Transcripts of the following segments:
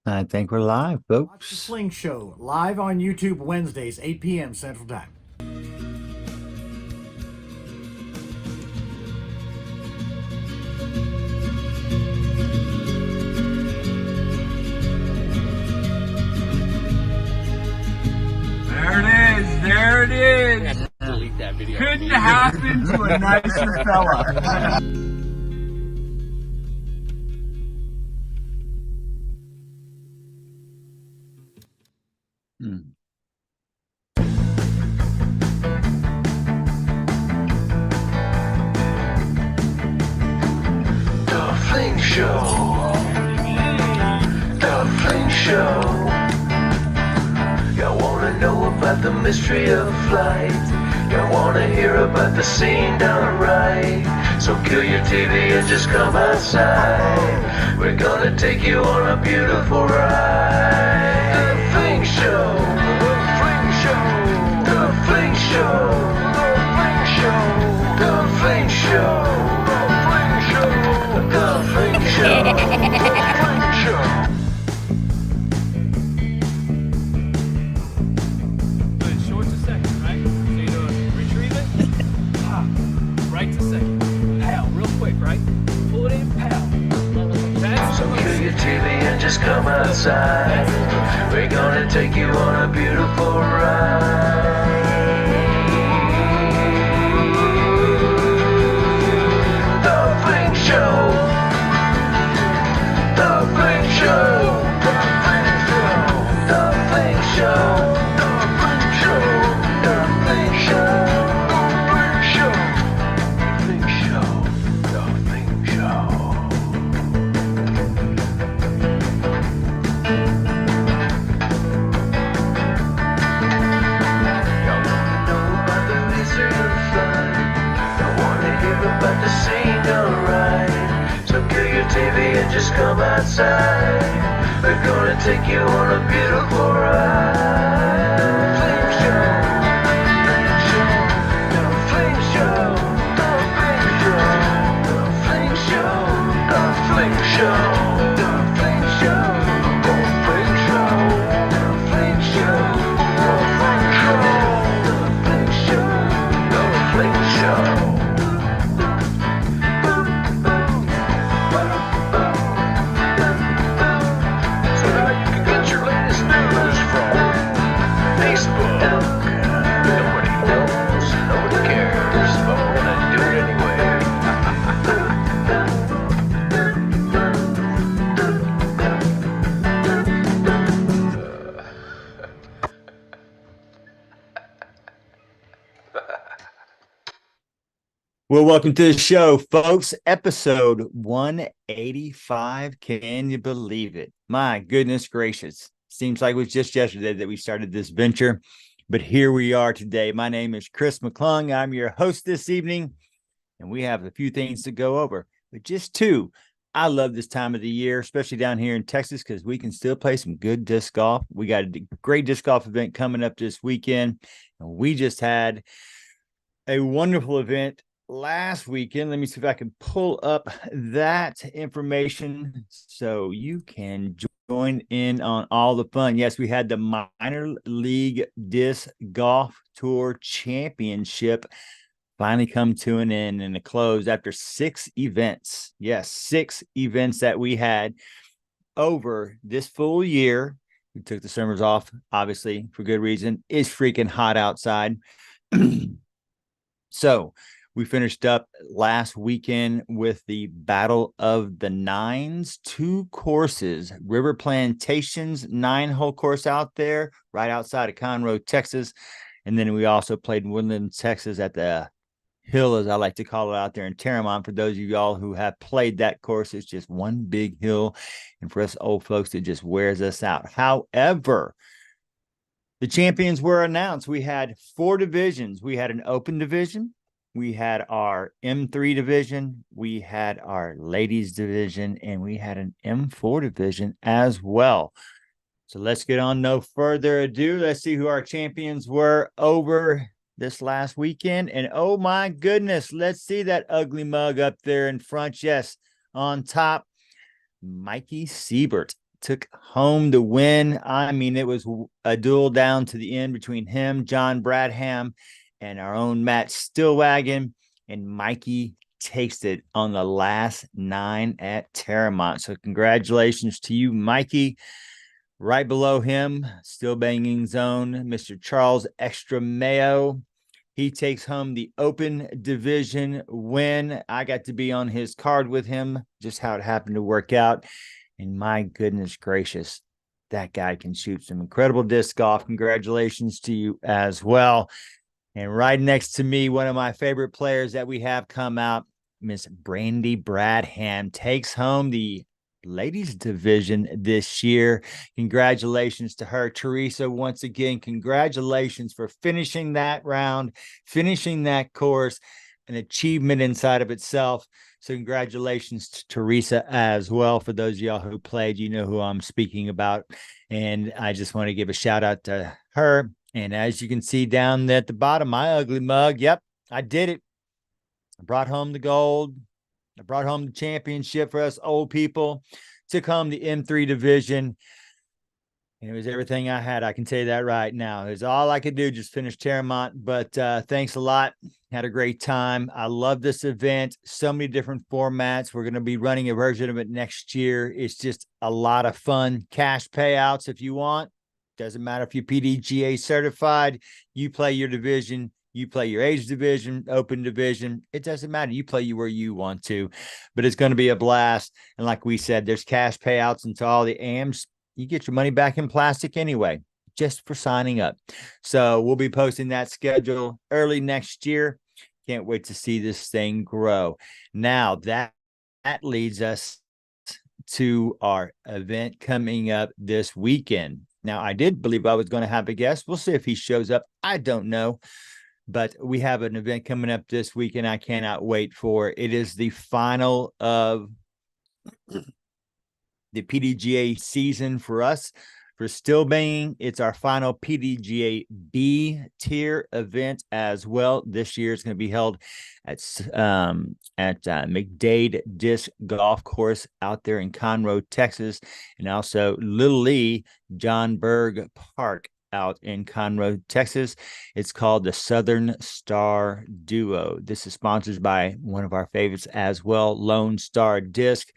I think we're live, Watch the folks. Sling Show live on YouTube Wednesdays, 8 p.m. Central Time. There it is. There it is. Delete that video. Couldn't happen to a nicer fella. Hmm. The Fling Show. The Fling Show. Y'all wanna know about the mystery of flight? Y'all wanna hear about the scene done right? So kill your TV and just come outside. We're gonna take you on a beautiful ride. The Fling Show. The Fling Show. The Fling Show. The Fling Show. The Fling Show. The Fling Show. The Fling Show. Good, short's a second, right? So you do a retrieve it. Right's a second. Pow, real quick, right? Pull it in, pow. That's So kill your TV and just come outside. We're gonna take you on a beautiful ride. The Fling Show. The Fling Show. The Fling Show. The Fling Show. The Fling Show. The Fling Show. The Fling Show. The Fling Show. Y'all wanna know about the mystery of flight? Y'all wanna hear about the scene done right? So kill your TV and just come outside. We're gonna take you on a beautiful ride. Flame show, flame show, the flame show, the flame show, the flame show, the flame show, the flame show, the flame show, the flame show, the flame show, the flame show, the flame show. So now you can get your latest news from Facebook. Nobody knows, nobody cares, but we're gonna do it anyway. Well, welcome to the show, folks. Episode 185. Can you believe it? My goodness gracious. Seems like it was just yesterday that we started this venture, but here we are today. My name is Chris McClung. I'm your host this evening, and we have a few things to go over, but just two. I love this time of the year, especially down here in Texas, because we can still play some good disc golf. We got a great disc golf event coming up this weekend, and we just had a wonderful event last weekend. Let me see if I can pull up that information so you can join in on all the fun. Yes, we had the Minor League Disc Golf Tour Championship finally come to an end and a close after 6 events. Yes, 6 events that we had over this full year. We took the summers off, obviously, for good reason. It's freaking hot outside. So we finished up last weekend with the Battle of the Nines, 2 courses, River Plantations 9-hole course out there right outside of Conroe, Texas. And then we also played Woodland, Texas at the hill, as I like to call it, out there in Terramont. For those of y'all who have played that course, it's just one big hill. And for us old folks, it just wears us out. However, the champions were announced. We had 4 divisions. We had an open division. We had our M3 division. We had our ladies division, and we had an M4 division as well. So let's get on no further ado. Let's see who our champions were over this last weekend. And oh my goodness, let's see that ugly mug up there in front. Yes, on top, Mikey Siebert. took home the win. I mean, it was a duel down to the end between him, John Bradham, and our own Matt Stillwagon, and Mikey takes it on the last 9 at Terramont. So congratulations to you, Mikey. Right below him, still banging zone, Mr. Charles Extra Mayo. He takes home the open division win. I got to be on his card with him, just how it happened to work out. And my goodness gracious, that guy can shoot some incredible disc golf. Congratulations to you as well. And right next to me, one of my favorite players that we have come out, Miss Brandy Bradham, takes home the ladies division this year. Congratulations to her. Teresa, once again, congratulations for finishing that round, finishing that course, an achievement inside of itself. So congratulations to Teresa as well. For those of y'all who played, you know who I'm speaking about. And I just want to give a shout out to her. And as you can see down at the bottom, my ugly mug, yep, I did it. I brought home the gold. I brought home the championship for us old people, took home the M3 division, and it was everything I had. I can tell you that right now. It was all I could do, just finish Terramont, but thanks a lot. Had a great time. I love this event. So many different formats. We're going to be running a version of it next year. It's just a lot of fun. Cash payouts if you want. Doesn't matter if you're PDGA certified. You play your division. You play your age division, open division. It doesn't matter. You play where you want to, but it's going to be a blast. And like we said, there's cash payouts into all the AMs. You get your money back in plastic anyway, just for signing up. So we'll be posting that schedule early next year. Can't wait to see this thing grow. Now that leads us to our event coming up this weekend. Now, I did believe I was going to have a guest. We'll see if he shows up. I don't know. But we have an event coming up this weekend I cannot wait for. It is the final of the PDGA season for us. For Still Banging, it's our final PDGA B tier event as well. This year it's going to be held at McDade Disc Golf Course out there in Conroe, Texas, and also Little Lee John Berg Park out in Conroe, Texas. It's called the Southern Star Duo. This is sponsored by one of our favorites as well, Lone Star Disc.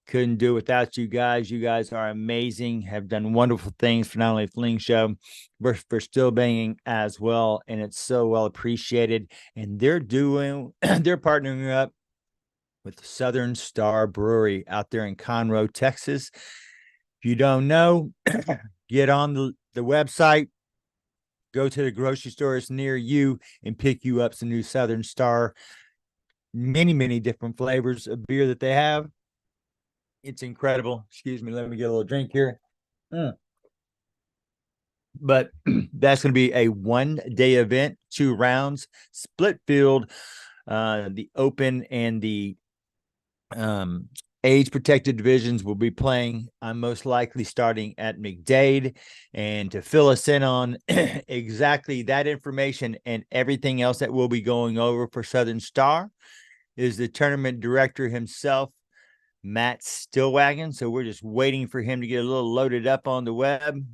Couldn't do it without you guys. You guys are amazing, have done wonderful things for not only Fling Show, but for Still Banging as well. And it's so well appreciated. And they're partnering up with Southern Star Brewery out there in Conroe, Texas. If you don't know, get on the website, go to the grocery stores near you and pick you up some new Southern Star. Many different flavors of beer that they have. It's incredible. Excuse me. Let me get a little drink here. But that's going to be a 1-day event, 2 rounds, split field, the open and the age protected divisions will be playing. I'm most likely starting at McDade. And to fill us in on exactly that information and everything else that we'll be going over for Southern Star is the tournament director himself, Matt Stillwagon. So we're just waiting for him to get a little loaded up on the web,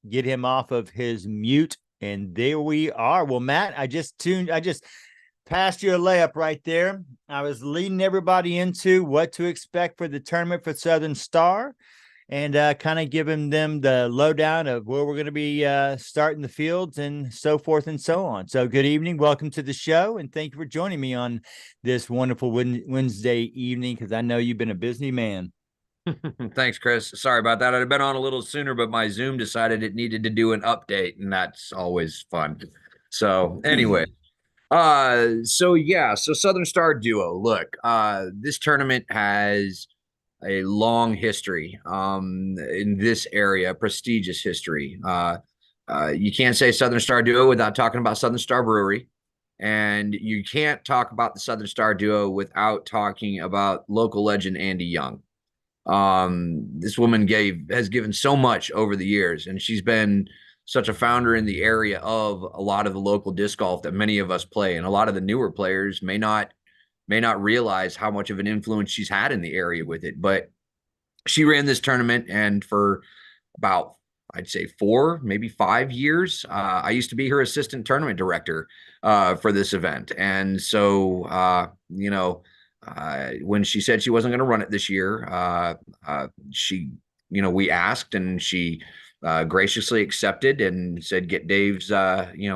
get him off of his mute. And there we are. Well, Matt, I just passed you a layup right there. I was leading everybody into what to expect for the tournament for Southern Star and kind of giving them the lowdown of where we're going to be starting the fields and so forth and so on. So good evening. Welcome to the show. And thank you for joining me on this wonderful Wednesday evening, because I know you've been a busy man. Thanks, Chris. Sorry about that. I'd have been on a little sooner, but my Zoom decided it needed to do an update, and that's always fun. So anyway. So Southern Star Duo. Look, this tournament has a long history in this area, prestigious history. You can't say Southern Star Duo without talking about Southern Star Brewery, and you can't talk about the Southern Star Duo without talking about local legend Andy Young. This woman has given so much over the years, and she's been such a founder in the area of a lot of the local disc golf that many of us play, and a lot of the newer players may not realize how much of an influence she's had in the area with it. But she ran this tournament, and for about, I'd say 4, maybe 5 years, I used to be her assistant tournament director for this event. And so, when she said she wasn't going to run it this year, she, we asked, and she graciously accepted and said, get Dave's,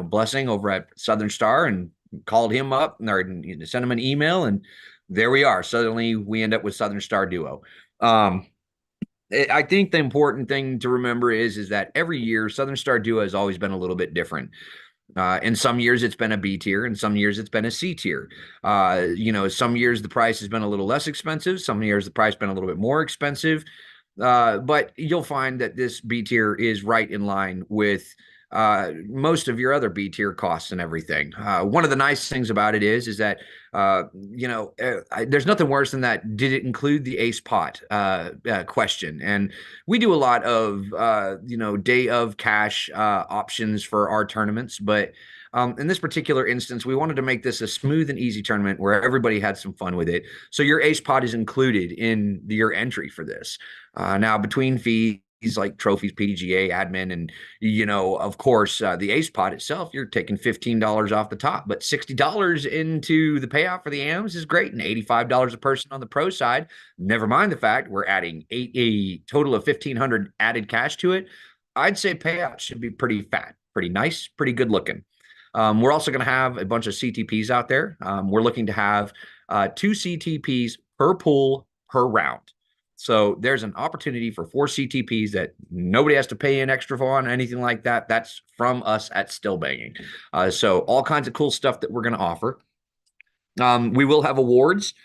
blessing over at Southern Star, and called him up or sent him an email. And there we are. Suddenly we end up with Southern Star Duo. I think the important thing to remember is that every year Southern Star Duo has always been a little bit different. In some years it's been a B tier, and some years it's been a C tier. Some years the price has been a little less expensive. Some years the price has been a little bit more expensive. But you'll find that this B tier is right in line with most of your other B tier costs and everything. One of the nice things about it is that there's nothing worse than that. Did it include the ace pot question? And we do a lot of day of cash options for our tournaments, but in this particular instance, we wanted to make this a smooth and easy tournament where everybody had some fun with it. So your ace pot is included in your entry for this. Now, between fees like trophies, PDGA, admin, and of course, the ace pot itself, you're taking $15 off the top, but $60 into the payout for the AMs is great, and $85 a person on the pro side. Never mind the fact we're adding a total of $1,500 added cash to it. I'd say payout should be pretty fat, pretty nice, pretty good looking. We're also going to have a bunch of CTPs out there. We're looking to have 2 CTPs per pool per round. So there's an opportunity for 4 CTPs that nobody has to pay in extra for on, anything like that. That's from us at Still Banging. So all kinds of cool stuff that we're going to offer. We will have awards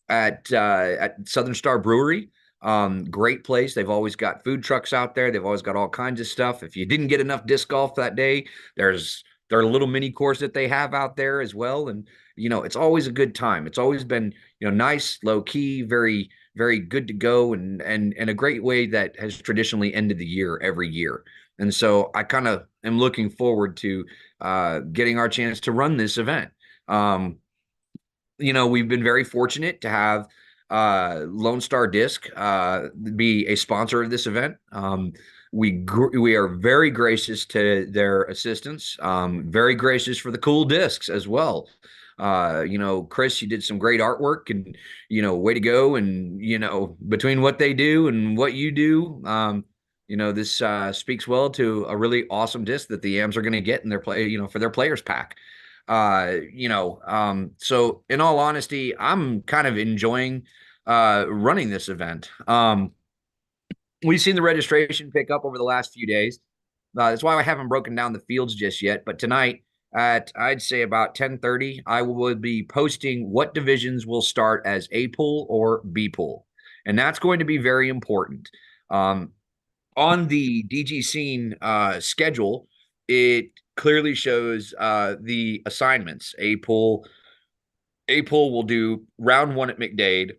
at Southern Star Brewery. Great place. They've always got food trucks out there. They've always got all kinds of stuff. If you didn't get enough disc golf that day, there's their little mini course that they have out there as well. And, it's always a good time. It's always been, nice, low key, very, very good to go, and a great way that has traditionally ended the year every year. And so I kind of am looking forward to getting our chance to run this event. We've been very fortunate to have Lone Star Disc be a sponsor of this event. We are very gracious to their assistance, very gracious for the cool discs as well. Chris, you did some great artwork, and, way to go. And, between what they do and what you do, this speaks well to a really awesome disc that the AMs are going to get in their play, for their players pack. So in all honesty, I'm kind of enjoying running this event. We've seen the registration pick up over the last few days. That's why I haven't broken down the fields just yet. But tonight at, I'd say, about 10:30, I will be posting what divisions will start as A pool or B pool. And that's going to be very important. On the DG Scene schedule, it clearly shows the assignments. A pool will do round 1 at McDade,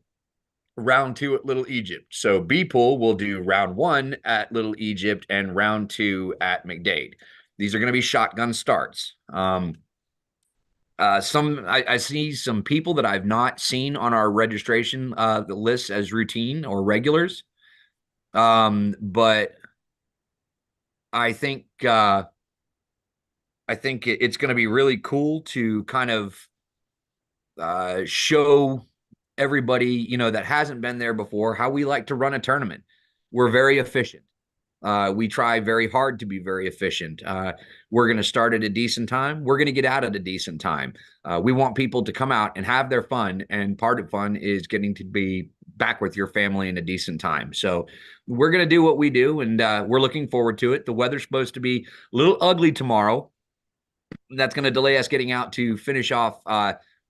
round 2 at Little Egypt. So B pool will do round 1 at Little Egypt and round 2 at McDade. These are going to be shotgun starts. I see some people that I've not seen on our registration list as routine or regulars. But I think it's going to be really cool to kind of show everybody, that hasn't been there before, how we like to run a tournament. We're very efficient. We try very hard to be very efficient. We're going to start at a decent time. We're going to get out at a decent time. We want people to come out and have their fun. And part of fun is getting to be back with your family in a decent time. So we're going to do what we do, and we're looking forward to it. The weather's supposed to be a little ugly tomorrow. That's going to delay us getting out to finish off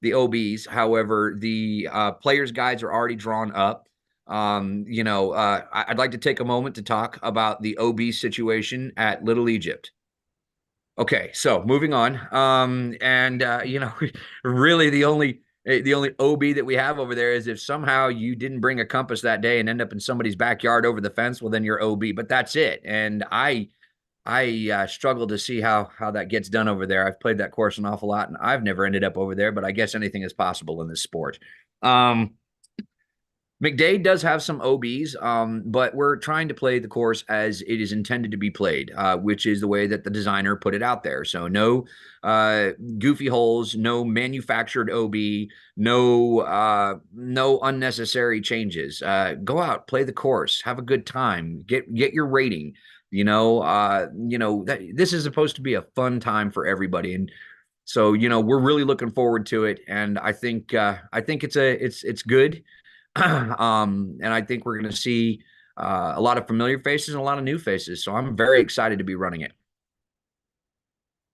the OBs. However, the players' guides are already drawn up. I'd like to take a moment to talk about the OB situation at Little Egypt. Okay, so moving on. Really the only OB that we have over there is if somehow you didn't bring a compass that day and end up in somebody's backyard over the fence, well, then you're OB, but that's it. And I struggle to see how that gets done over there. I've played that course an awful lot, and I've never ended up over there, but I guess anything is possible in this sport. McDade does have some OBs, but we're trying to play the course as it is intended to be played, which is the way that the designer put it out there. So no goofy holes, no manufactured OB, no unnecessary changes. Go out, play the course, have a good time, get your rating. This is supposed to be a fun time for everybody, and so we're really looking forward to it. And I think it's good. And I think we're going to see a lot of familiar faces and a lot of new faces. So I'm very excited to be running it.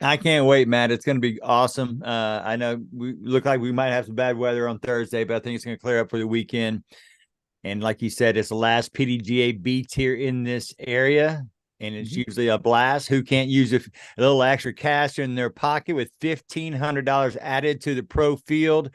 I can't wait, Matt. It's going to be awesome. I know we look like we might have some bad weather on Thursday, but I think it's going to clear up for the weekend. And like you said, it's the last PDGA B tier in this area, and it's usually a blast. Who can't use a little extra cash in their pocket with $1,500 added to the pro field?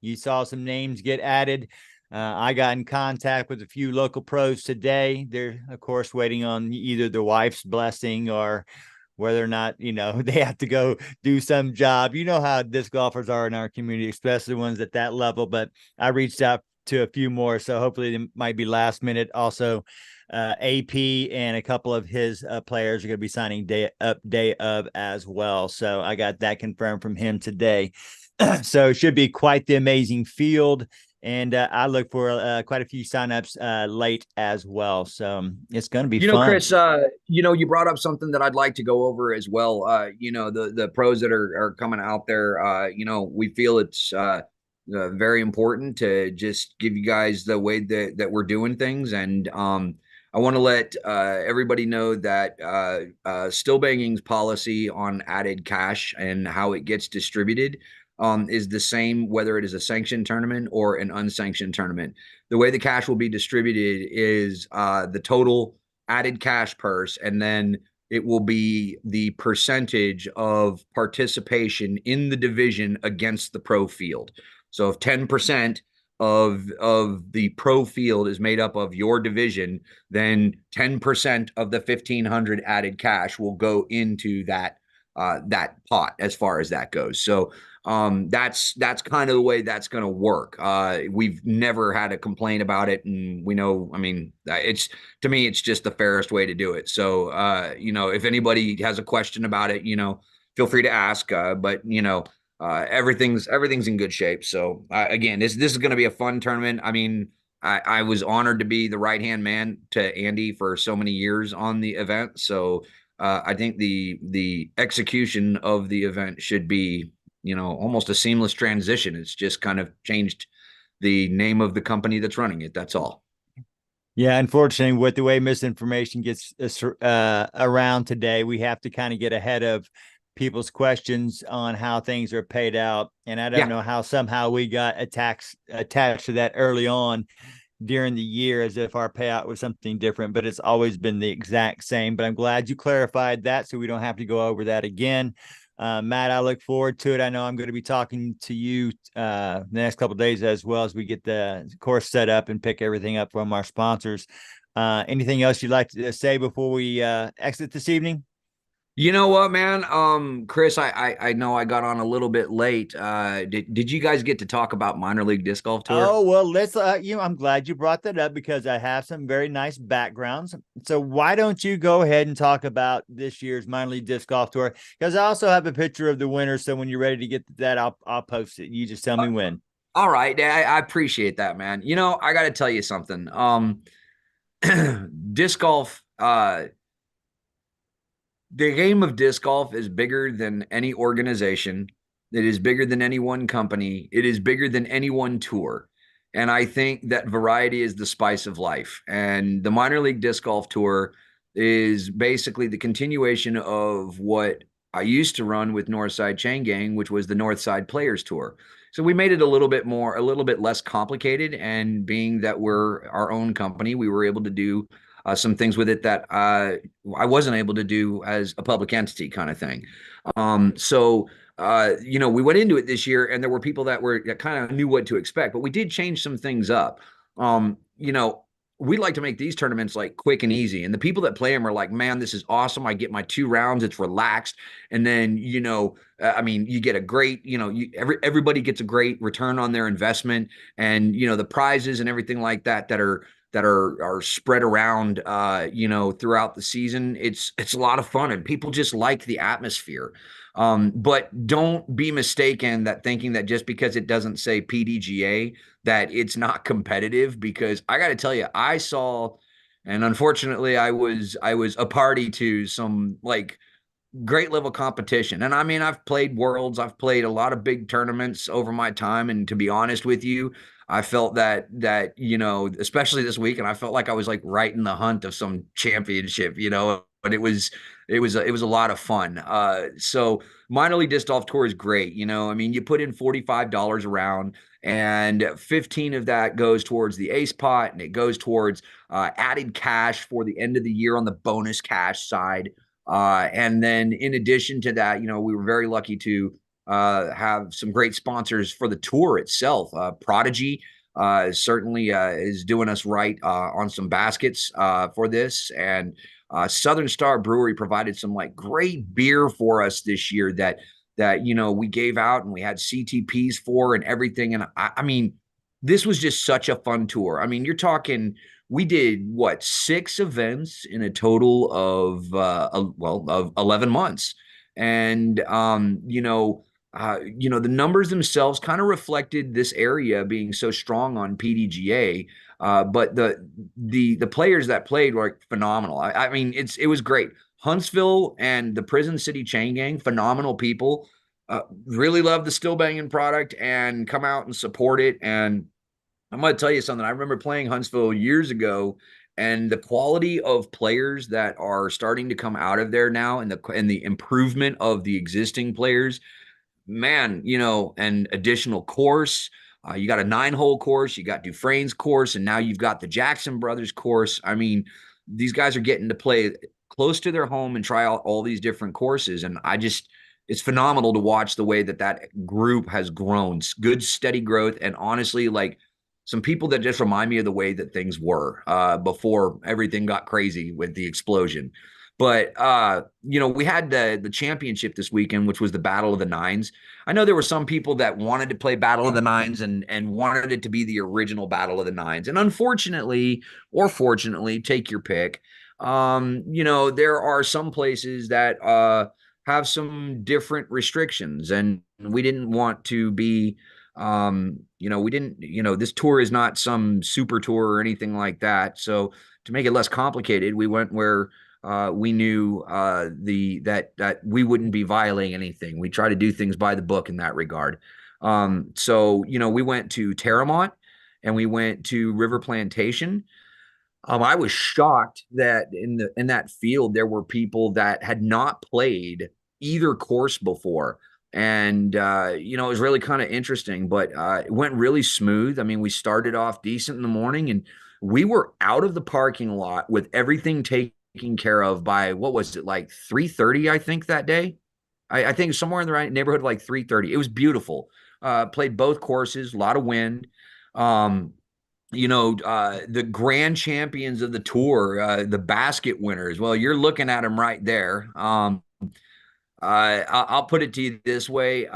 You saw some names get added. I got in contact with a few local pros today. They're, of course, waiting on either the wife's blessing or whether or not, they have to go do some job. You know how disc golfers are in our community, especially ones at that level. But I reached out to a few more, so hopefully they might be last minute. Also, AP and a couple of his players are going to be signing day of as well. So I got that confirmed from him today. So it should be quite the amazing field. And I look for quite a few signups late as well. So it's going to be fun. Chris, you brought up something that I'd like to go over as well. The pros that are coming out there, we feel it's very important to just give you guys the way that we're doing things. And I want to let everybody know that Still Banging's policy on added cash and how it gets distributed is the same whether it is a sanctioned tournament or an unsanctioned tournament. The way the cash will be distributed is the total added cash purse, and then it will be the percentage of participation in the division against the pro field. So if 10% of the pro field is made up of your division, then 10% of the 1,500 added cash will go into that pot as far as that goes. So that's kind of the way that's going to work. We've never had a complaint about it, and we know, to me, it's just the fairest way to do it. So, if anybody has a question about it, feel free to ask, but everything's in good shape. So, again, this is going to be a fun tournament. I was honored to be the right-hand man to Andy for so many years on the event. So, I think the execution of the event should be, almost a seamless transition. It's just kind of changed the name of the company that's running it. That's all. Yeah, unfortunately, with the way misinformation gets around today, we have to kind of get ahead of people's questions on how things are paid out. And I don't know how somehow we got attached to that early on during the year as if our payout was something different, but it's always been the exact same. But I'm glad you clarified that so we don't have to go over that again. Matt, I look forward to it. I know I'm going to be talking to you the next couple of days as well as we get the course set up and pick everything up from our sponsors. Anything else you'd like to say before we exit this evening? You know what, man? Chris, I know I got on a little bit late. Did you guys get to talk about minor league disc golf tour? Oh, well, let's, I'm glad you brought that up because I have some very nice backgrounds. So why don't you go ahead and talk about this year's minor league disc golf tour? Because I also have a picture of the winner. So when you're ready to get that, I'll post it. You just tell me when. All right. I appreciate that, man. I got to tell you something. Disc golf, the game of disc golf is bigger than any organization. It is bigger than any one company. It is bigger than any one tour. And I think that variety is the spice of life. And the minor league disc golf tour is basically the continuation of what I used to run with Northside Chain Gang, which was the Northside Players Tour. So we made it a little bit less complicated. And being that we're our own company, we were able to do some things with it that I wasn't able to do as a public entity kind of thing. We went into it this year and there were people that kind of knew what to expect, but we did change some things up. we like to make these tournaments like quick and easy. And the people that play them are like, man, this is awesome. I get my 2 rounds. It's relaxed. And then, I mean, you get a great, everybody gets a great return on their investment, and, the prizes and everything like that are spread around, throughout the season. It's a lot of fun, and people just like the atmosphere. But don't be mistaken that thinking that just because it doesn't say PDGA that it's not competitive, because I got to tell you, I saw, and unfortunately I was a party to some like great level competition. And I mean, I've played Worlds, I've played a lot of big tournaments over my time, and to be honest with you, I felt that especially this week, and I felt like I was like right in the hunt of some championship, but it was a lot of fun. So minor league disc golf tour is great. I mean, you put in $45 a round, and 15 of that goes towards the ace pot, and it goes towards added cash for the end of the year on the bonus cash side. And then in addition to that, we were very lucky to have some great sponsors for the tour itself. Prodigy certainly is doing us right on some baskets for this. And Southern Star Brewery provided some like great beer for us this year that we gave out, and we had CTPs for and everything. And I mean, this was just such a fun tour. I mean, you're talking, we did 6 events in a total of of 11 months. And the numbers themselves kind of reflected this area being so strong on PDGA. But the players that played were phenomenal. I mean, it was great. Huntsville and the Prison City Chain Gang, phenomenal people. Really love the Still Banging product and come out and support it. And I'm going to tell you something. I remember playing Huntsville years ago, and the quality of players that are starting to come out of there now, and the improvement of the existing players, man, and additional course. You got a 9-hole course, you got Dufresne's course, and now you've got the Jackson Brothers course. I mean, these guys are getting to play close to their home and try out all these different courses. And it's phenomenal to watch the way that group has grown. Good, steady growth. And honestly, like some people that just remind me of the way that things were before everything got crazy with the explosion. But, we had the championship this weekend, which was the Battle of the Nines. I know there were some people that wanted to play Battle of the Nines and wanted it to be the original Battle of the Nines. And unfortunately, or fortunately, take your pick, there are some places that have some different restrictions. And we didn't want to be, this tour is not some super tour or anything like that. So to make it less complicated, we went where we knew that we wouldn't be violating anything. We try to do things by the book in that regard. So we went to Terramont and we went to River Plantation. I was shocked that in that field there were people that had not played either course before. And it was really kind of interesting, but it went really smooth. I mean, we started off decent in the morning, and we were out of the parking lot with everything taken care of by, what was it, like 3:30, I think, that day. I think somewhere in the right neighborhood, like 3:30. It was beautiful. Played both courses, a lot of wind. The grand champions of the tour, the basket winners. Well, you're looking at them right there. I'll put it to you this way.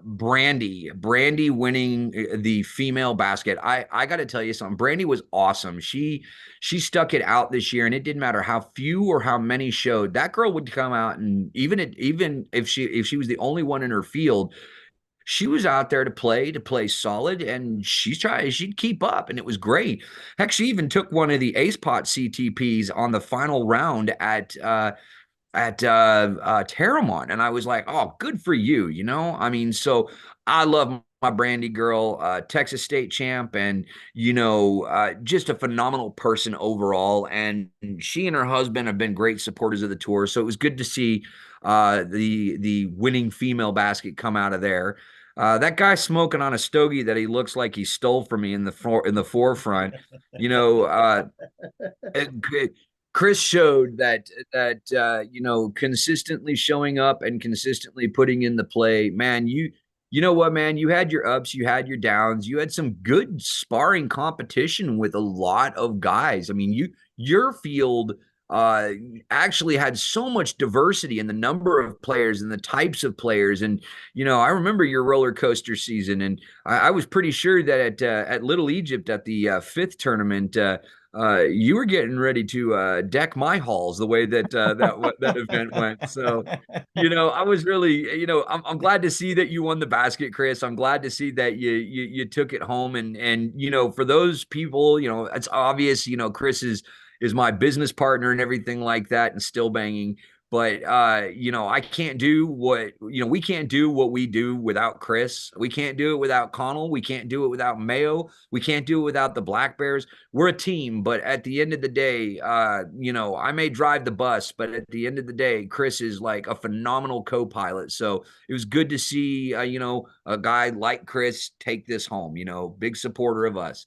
Brandy winning the female basket. I got to tell you something. Brandy was awesome. She stuck it out this year, and it didn't matter how few or how many showed. That girl would come out, and even if she was the only one in her field, she was out there to play solid, and she'd keep up, and it was great. Heck, she even took one of the Ace Pot CTPs on the final round at Terramont, and I was like, oh, good for you. I mean, so I love my Brandy girl, Texas state champ, and just a phenomenal person overall. And she and her husband have been great supporters of the tour, so it was good to see the winning female basket come out of there. That guy smoking on a stogie that he looks like he stole from me in the forefront. Chris showed that consistently showing up and consistently putting in the play, man, You know what, man? You had your ups, you had your downs, you had some good sparring competition with a lot of guys. I mean, your field uh actually had so much diversity in the number of players and the types of players. And I remember your roller coaster season, and I was pretty sure that at Little Egypt at the fifth tournament, you were getting ready to deck my halls the way that that event went. So I was really, I'm glad to see that you won the basket, Chris. I'm glad to see that you took it home. And for those people, it's obvious, Chris is my business partner and everything like that, and still banging. But I can't do what we can't do what we do without Chris. We can't do it without Connell. We can't do it without Mayo. We can't do it without the Black Bears. We're a team, but at the end of the day, I may drive the bus, but at the end of the day, Chris is like a phenomenal co-pilot. So it was good to see a guy like Chris take this home. Big supporter of us.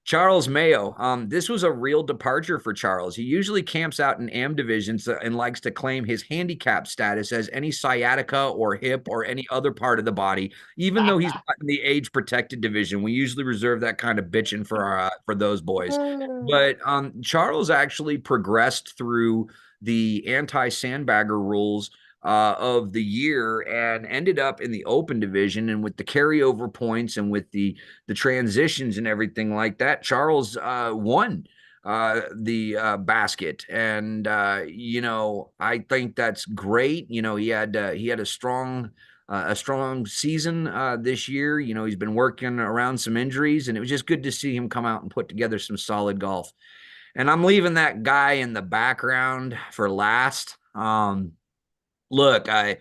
Charles Mayo. This was a real departure for Charles. He usually camps out in AM divisions and likes to claim his handicap status as any sciatica or hip or any other part of the body, even though he's not in the age protected division. We usually reserve that kind of bitching for those boys. But Charles actually progressed through the anti-sandbagger rules of the year and ended up in the open division. And with the carryover points and with the transitions and everything like that, Charles won the basket. And I think that's great. He had a strong season this year. He's been working around some injuries, and it was just good to see him come out and put together some solid golf. And I'm leaving that guy in the background for last. Look, I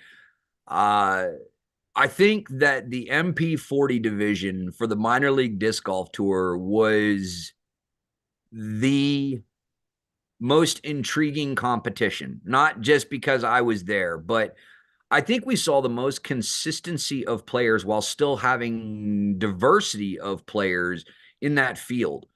think that the MP40 division for the minor league disc golf tour was the most intriguing competition, not just because I was there, but I think we saw the most consistency of players while still having diversity of players in that field.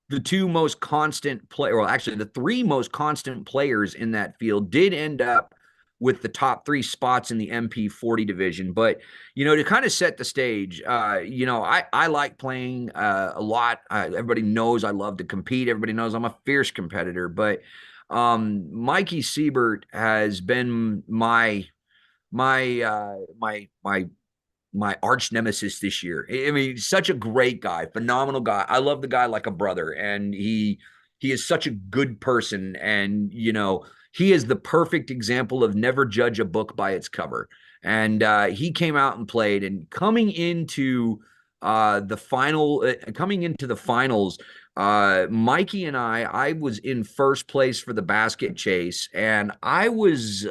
The two most constant well, actually the three most constant players in that field did end up with the top three spots in the MP40 division. But, to kind of set the stage, I like playing a lot. Everybody knows I love to compete. Everybody knows I'm a fierce competitor. But Mikey Siebert has been my arch nemesis this year. I mean, such a great guy, phenomenal guy. I love the guy like a brother, and he is such a good person. And he is the perfect example of never judge a book by its cover. And he came out and played, and coming into the finals, Mikey and I was in first place for the basket chase, and I was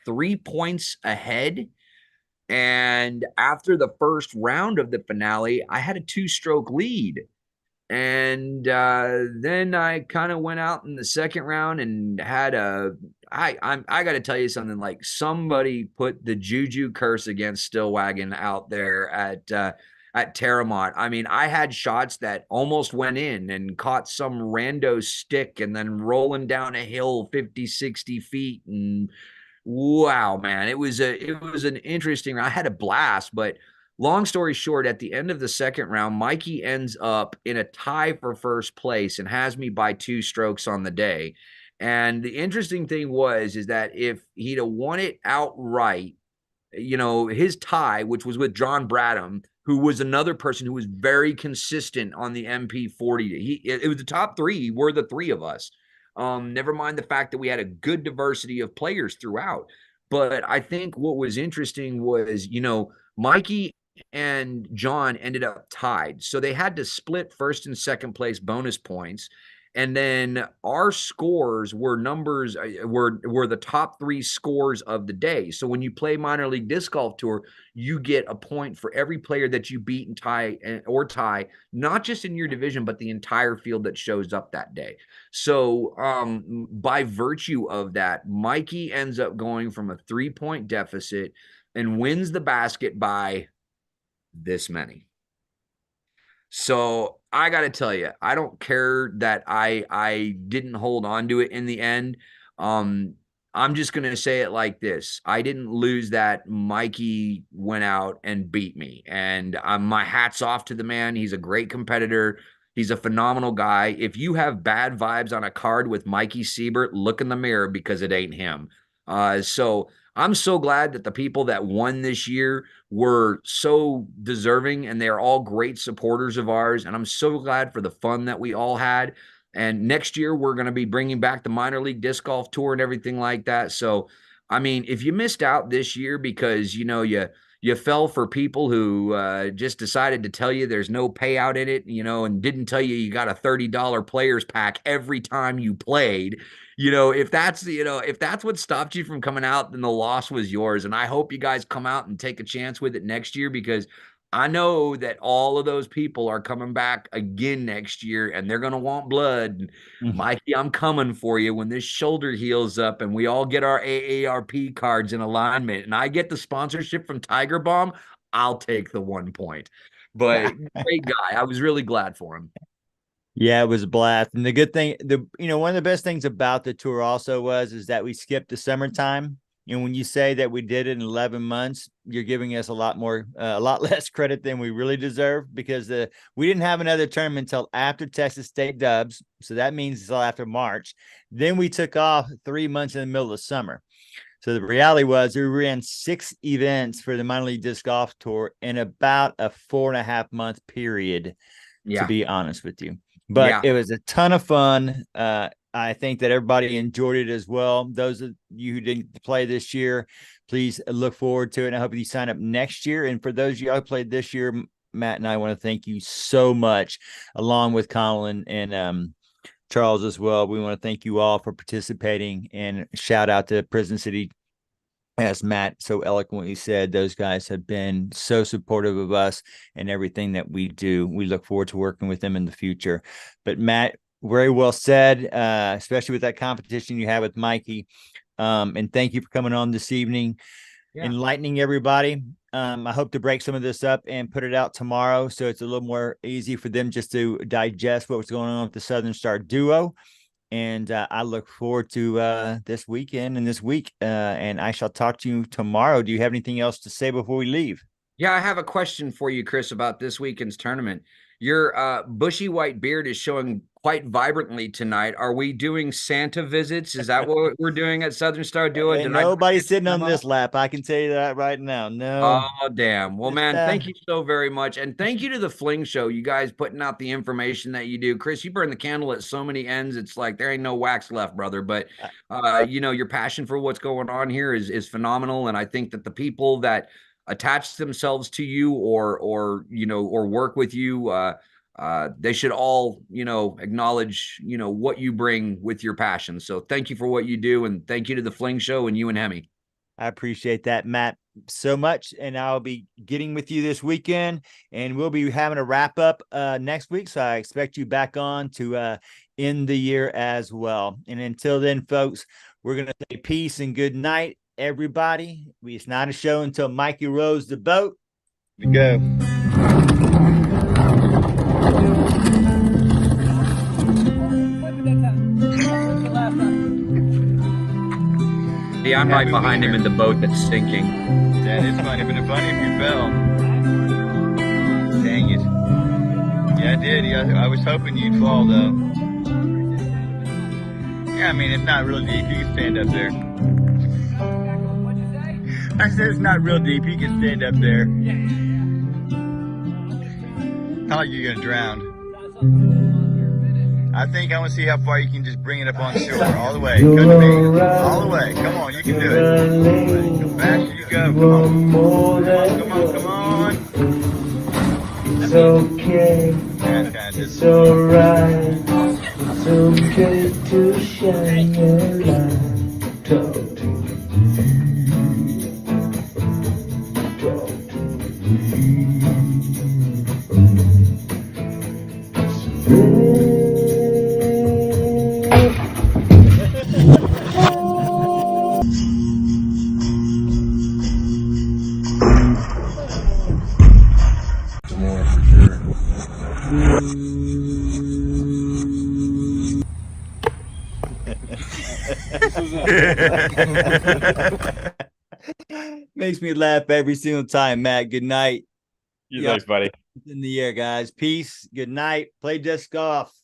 3 points ahead. And after the first round of the finale, I had a 2-stroke lead. And then I kind of went out in the second round and had I got to tell you something, like somebody put the juju curse against Stillwagon out there at Terramont. I mean, I had shots that almost went in and caught some rando stick and then rolling down a hill 50, 60 feet. And wow, man, it was an interesting round. I had a blast, but long story short, at the end of the second round, Mikey ends up in a tie for first place and has me by 2 strokes on the day. And the interesting thing is that if he'd have won it outright, his tie, which was with John Bradham, who was another person who was very consistent on the MP40, it was the top three. We're the three of us. Never mind the fact that we had a good diversity of players throughout. But I think what was interesting was, Mikey and John ended up tied. So they had to split first and second place bonus points. And then our scores were the top 3 scores of the day. So when you play minor league disc golf tour, you get a point for every player that you beat and tie, not just in your division, but the entire field that shows up that day. So by virtue of that, Mikey ends up going from a 3-point deficit and wins the basket by this many. So I got to tell you, I don't care that I didn't hold on to it in the end. I'm just going to say it like this. I didn't lose that. Mikey went out and beat me. And my hat's off to the man. He's a great competitor. He's a phenomenal guy. If you have bad vibes on a card with Mikey Siebert, look in the mirror because it ain't him. So I'm so glad that the people that won this year were so deserving, and they're all great supporters of ours. And I'm so glad for the fun that we all had. And next year, we're going to be bringing back the minor league disc golf tour and everything like that. So, I mean, if you missed out this year because, you fell for people who just decided to tell you there's no payout in it, and didn't tell you got a $30 players pack every time you played, if that's what stopped you from coming out, then the loss was yours. And I hope you guys come out and take a chance with it next year, because I know that all of those people are coming back again next year, and they're going to want blood. Mikey, I'm coming for you when this shoulder heals up and we all get our AARP cards in alignment and I get the sponsorship from Tiger Bomb. I'll take the 1 point. But great guy. I was really glad for him. Yeah, it was a blast. And the good thing, one of the best things about the tour also is that we skipped the summertime. When you say that we did it in 11 months, you're giving us a lot less credit than we really deserve, because we didn't have another tournament until after Texas State Dubs. So that means until after March. Then we took off 3 months in the middle of summer. So the reality was we ran 6 events for the minor league disc golf tour in about a 4.5 month period, to be honest with you. But it was a ton of fun. I think that everybody enjoyed it as well. Those of you who didn't play this year, please look forward to it. And I hope you sign up next year. And for those of you who played this year, Matt and I want to thank you so much, along with Colin and Charles as well. We want to thank you all for participating, and shout out to Prison City. As Matt so eloquently said, those guys have been so supportive of us and everything that we do. We look forward to working with them in the future. But Matt, very well said, especially with that competition you had with Mikey. And thank you for coming on this evening, enlightening everybody. I hope to break some of this up and put it out tomorrow, so it's a little more easy for them just to digest what was going on with the Southern Star duo. And I look forward to this weekend and this week. And I shall talk to you tomorrow. Do you have anything else to say before we leave? Yeah, I have a question for you, Chris, about this weekend's tournament. Your bushy white beard is showing quite vibrantly tonight. Are we doing Santa visits? Is that what we're doing at Southern Star Duo? Nobody's sitting on this lap. I can tell you that right now. No. Oh, damn. Well, man, thank you so very much. And thank you to the Fling Show, you guys putting out the information that you do. Chris, you burn the candle at so many ends. It's like there ain't no wax left, brother. But, your passion for what's going on here is phenomenal. And I think that the people that attach themselves to you or work with you, they should all, acknowledge, what you bring with your passion. So thank you for what you do. And thank you to the Fling Show and you and Hemi. I appreciate that, Matt, so much. And I'll be getting with you this weekend, and we'll be having a wrap up next week. So I expect you back on to end the year as well. And until then, folks, we're going to say peace and good night, everybody. It's not a show until Mikey rows the boat. We go. Yeah, I'm right behind him in the boat that's sinking. That is funny, but it's funny if you fell. Dang it. Yeah, I did. Yeah, I was hoping you'd fall, though. Yeah, I mean, it's not real deep. You can stand up there. I said it's not real deep. You can stand up there. Not like you're going to drown. I think I want to see how far you can just bring it up on shore. All the way. Come to me. All the way. Come on, you can do it. Come fast as you go. Come on. Come on. It's okay. It's alright. It's okay to shine your light. Talk to me. Talk to me. This is it. Makes me laugh every single time, Matt. Good night. Thanks, buddy. In the air, guys. Peace. Good night. Play disc golf.